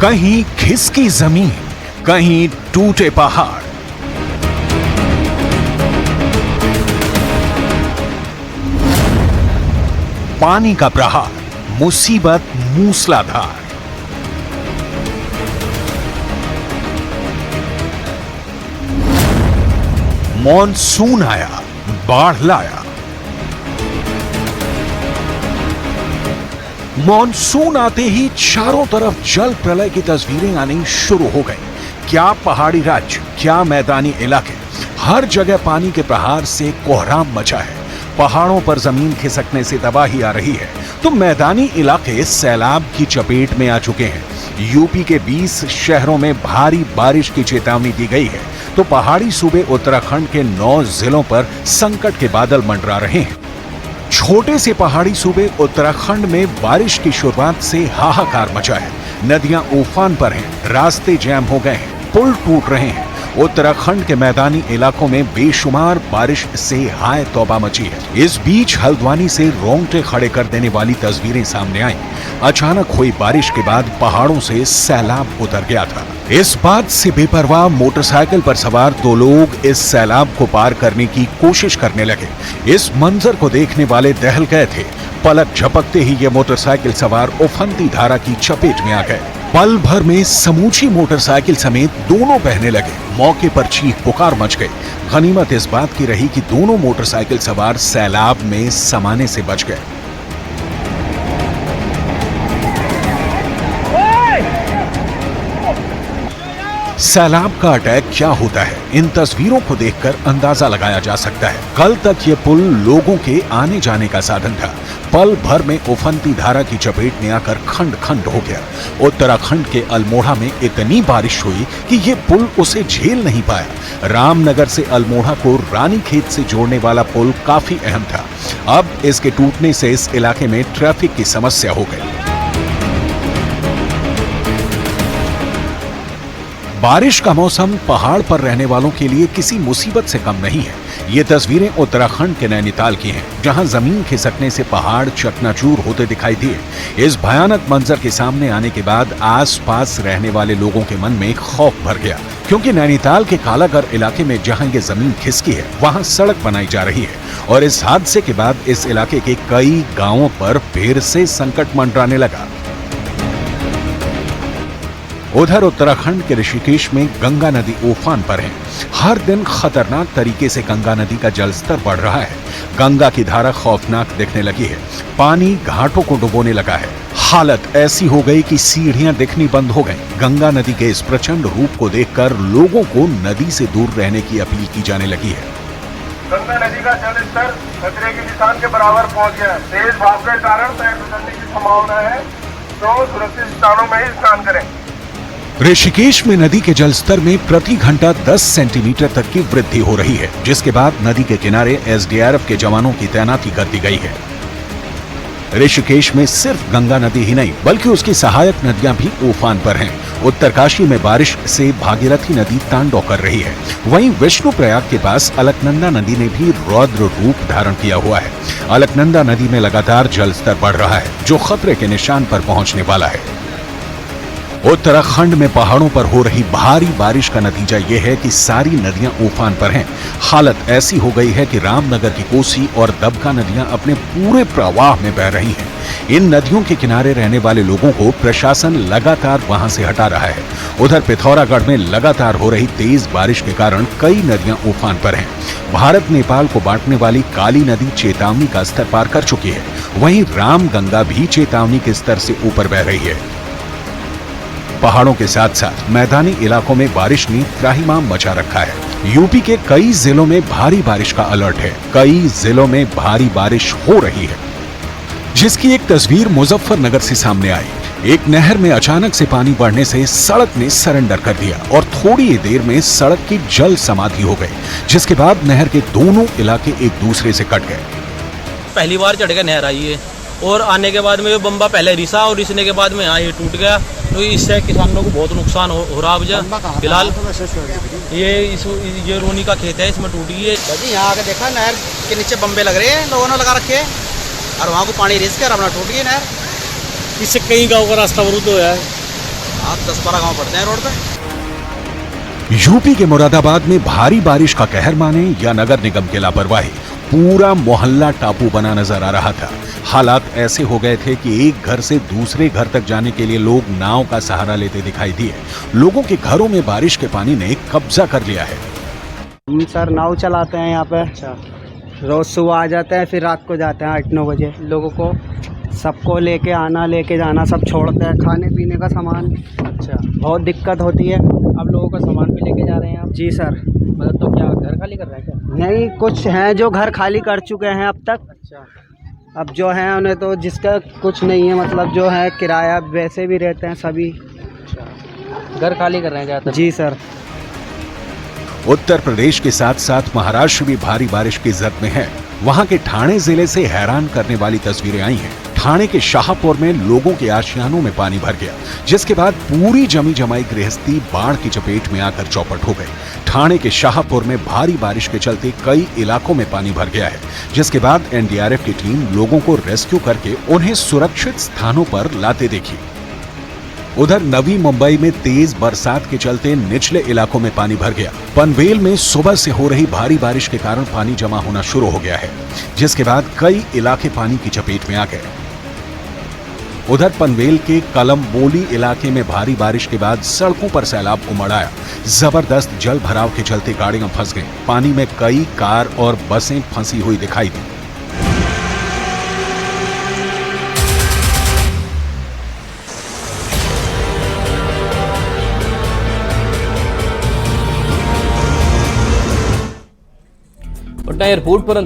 कहीं खिसकी जमीन, कहीं टूटे पहाड़, पानी का प्रहार, मुसीबत मूसलाधार। मॉनसून आया, बाढ़ लाया। मॉनसून आते ही चारों तरफ जल प्रलय की तस्वीरें आनी शुरू हो गई। क्या पहाड़ी राज्य, क्या मैदानी इलाके, हर जगह पानी के प्रहार से कोहराम मचा है। पहाड़ों पर जमीन खिसकने से तबाही आ रही है, तो मैदानी इलाके सैलाब की चपेट में आ चुके हैं। यूपी के 20 शहरों में भारी बारिश की चेतावनी दी गई है, तो पहाड़ी सूबे उत्तराखंड के 9 जिलों पर संकट के बादल मंडरा रहे हैं। छोटे से पहाड़ी सूबे उत्तराखंड में बारिश की शुरुआत से हाहाकार मचा है। नदियां उफान पर हैं, रास्ते जैम हो गए हैं, पुल टूट रहे हैं। उत्तराखंड के मैदानी इलाकों में बेशुमार बारिश से हाय तौबा मची है। इस बीच हल्द्वानी से रोंगटे खड़े कर देने वाली तस्वीरें सामने आई। अचानक हुई बारिश के बाद पहाड़ों से सैलाब उतर गया था। इस बात से बेपरवाह मोटरसाइकिल पर सवार 2 लोग इस सैलाब को पार करने की कोशिश करने लगे। इस मंजर को देखने वाले दहल गए थे। पलक झपकते ही ये मोटरसाइकिल सवार उफनती धारा की चपेट में आ गए। पल भर में समूची मोटरसाइकिल समेत दोनों बहने लगे। मौके पर चीख पुकार मच गई। गनीमत इस बात की रही कि दोनों मोटरसाइकिल सवार सैलाब में समाने से बच गए। सैलाब का अटैक क्या होता है, इन तस्वीरों को देखकर अंदाजा लगाया जा सकता है। कल तक ये पुल लोगों के आने जाने का साधन था। पल भर में उफनती धारा की चपेट में आकर खंड खंड हो गया। उत्तराखंड के अल्मोड़ा में इतनी बारिश हुई कि ये पुल उसे झेल नहीं पाया। रामनगर से अल्मोड़ा को रानीखेत से जोड़ने वाला पुल काफी अहम था। अब इसके टूटने से इस इलाके में ट्रैफिक की समस्या हो गई। बारिश का मौसम पहाड़ पर रहने वालों के लिए किसी मुसीबत से कम नहीं है। ये तस्वीरें उत्तराखंड के नैनीताल की हैं, जहां जमीन खिसकने से पहाड़ चकनाचूर होते दिखाई दिए। इस भयानक मंजर के सामने आने के बाद आसपास रहने वाले लोगों के मन में खौफ भर गया, क्योंकि नैनीताल के कालागढ़ इलाके में जहां ये जमीन खिसकी है, वहां सड़क बनाई जा रही है। और इस हादसे के बाद इस इलाके के कई गांवों पर फिर से संकट मंडराने लगा। उधर उत्तराखंड के ऋषिकेश में गंगा नदी उफान पर है। हर दिन खतरनाक तरीके से गंगा नदी का जलस्तर बढ़ रहा है। गंगा की धारा खौफनाक दिखने लगी है। पानी घाटों को डुबोने लगा है। हालत ऐसी हो गई कि सीढ़ियां दिखनी बंद हो गईं। गंगा नदी के इस प्रचंड रूप को देखकर लोगों को नदी से दूर रहने की अपील की जाने लगी है। गंगा नदी का जलस्तर खतरे के निशान के बराबर पहुंच गया है। तेज भाप के कारण पैर फिसलने की संभावना है, तो सुरक्षित स्थानों में ही स्नान करें। ऋषिकेश में नदी के जलस्तर में प्रति घंटा 10 सेंटीमीटर तक की वृद्धि हो रही है, जिसके बाद नदी के किनारे एसडीआरएफ के जवानों की तैनाती कर दी गई है। ऋषिकेश में सिर्फ गंगा नदी ही नहीं, बल्कि उसकी सहायक नदियां भी उफान पर हैं। उत्तरकाशी में बारिश से भागीरथी नदी तांडव कर रही है। वहीं विष्णुप्रयाग के पास अलकनंदा नदी ने भी रौद्र रूप धारण किया हुआ है। अलकनंदा नदी में लगातार जलस्तर बढ़ रहा है, जो खतरे के निशान पर पहुंचने वाला है। उत्तराखंड में पहाड़ों पर हो रही भारी बारिश का नतीजा यह है कि सारी नदियां उफान पर हैं। हालत ऐसी हो गई है कि रामनगर की कोसी और दबका नदियां अपने पूरे प्रवाह में बह रही हैं। इन नदियों के किनारे रहने वाले लोगों को प्रशासन लगातार वहां से हटा रहा है। उधर पिथौरागढ़ में लगातार हो रही तेज बारिश के कारण कई नदियां उफान पर हैं। भारत नेपाल को बांटने वाली काली नदी चेतावनी का स्तर पार कर चुकी है। वहीं रामगंगा भी चेतावनी के स्तर से ऊपर बह रही है। पहाड़ों के साथ साथ मैदानी इलाकों में बारिश ने त्राहिमाम मचा रखा है। यूपी के कई जिलों में भारी बारिश का अलर्ट है। कई जिलों में भारी बारिश हो रही है, जिसकी एक तस्वीर मुजफ्फरनगर से सामने आई। एक नहर में अचानक से पानी बढ़ने से सड़क ने सरेंडर कर दिया और थोड़ी ही देर में सड़क की जल समाधि हो गई, जिसके बाद नहर के दोनों इलाके एक दूसरे से कट गए। पहली बार चढ़ के नहर आई है और आने के बाद में बम्बा पहले रिसा और रिसने के बाद में यहाँ ये टूट गया, तो इससे किसानों को बहुत नुकसान हो रहा है। फिलहाल ये रोनी का खेत है, इसमें टूटी है। यहाँ आके देखा नहर के नीचे बम्बे लग रहे हैं, लोगों ने लगा रखे हैं और वहाँ को पानी रिस कर अपना टूट गई नहर। इससे कई गाँव का रास्ता अवरुद्ध हो है। हाँ 10-12 गाँव पड़ते हैं रोड पे। यूपी के मुरादाबाद में भारी बारिश का कहर माने या नगर निगम की लापरवाही, पूरा मोहल्ला टापू बना नजर आ रहा था। हालात ऐसे हो गए थे कि एक घर से दूसरे घर तक जाने के लिए लोग नाव का सहारा लेते दिखाई दिए। लोगों के घरों में बारिश के पानी ने कब्जा कर लिया है। हम सर नाव चलाते हैं यहाँ पे। अच्छा। रोज सुबह आ जाते हैं, फिर रात को जाते हैं 8-9 बजे। लोगों को सबको लेके आना लेके जाना सब छोड़ते हैं, खाने पीने का सामान। अच्छा। बहुत दिक्कत होती है। आप लोगों का सामान भी लेके जा रहे हैं आप? जी सर। मतलब तो क्या घर खाली कर रहे हैं क्या? नहीं, कुछ हैं जो घर खाली कर चुके हैं अब तक। अच्छा। अब जो हैं उन्हें तो जिसका कुछ नहीं है, मतलब जो है किराया वैसे भी रहते हैं सभी। अच्छा। घर खाली कर रहे हैं ज़्यादातर? जी सर। उत्तर प्रदेश के साथ साथ महाराष्ट्र भी भारी बारिश की जद में है। वहां के ठाणे जिले से हैरान करने वाली तस्वीरें आई हैं। ठाणे के शाहपुर में लोगों के आशियानों में पानी भर गया, जिसके बाद पूरी जमी जमाई गृहस्थी बाढ़ की चपेट में आकर चौपट हो गई। ठाणे के शाहपुर में भारी बारिश के चलते कई इलाकों में पानी भर गया है, जिसके बाद एनडीआरएफ की टीम लोगों को रेस्क्यू करके उन्हें सुरक्षित स्थानों पर लाते देखी। उधर नवी मुंबई में तेज बरसात के चलते निचले इलाकों में पानी भर गया। पनवेल में सुबह से हो रही भारी बारिश के कारण पानी जमा होना शुरू हो गया है, जिसके बाद कई इलाके पानी की चपेट में आ गए। उधर पनवेल के कलमबोली इलाके में भारी बारिश के बाद सड़कों पर सैलाब उमड़ आया। जबरदस्त जल भराव के चलते गाड़ियां फंस गईं। पानी में कई कार और बसें फंसी हुई दिखाई दी। पटना एयरपोर्ट पर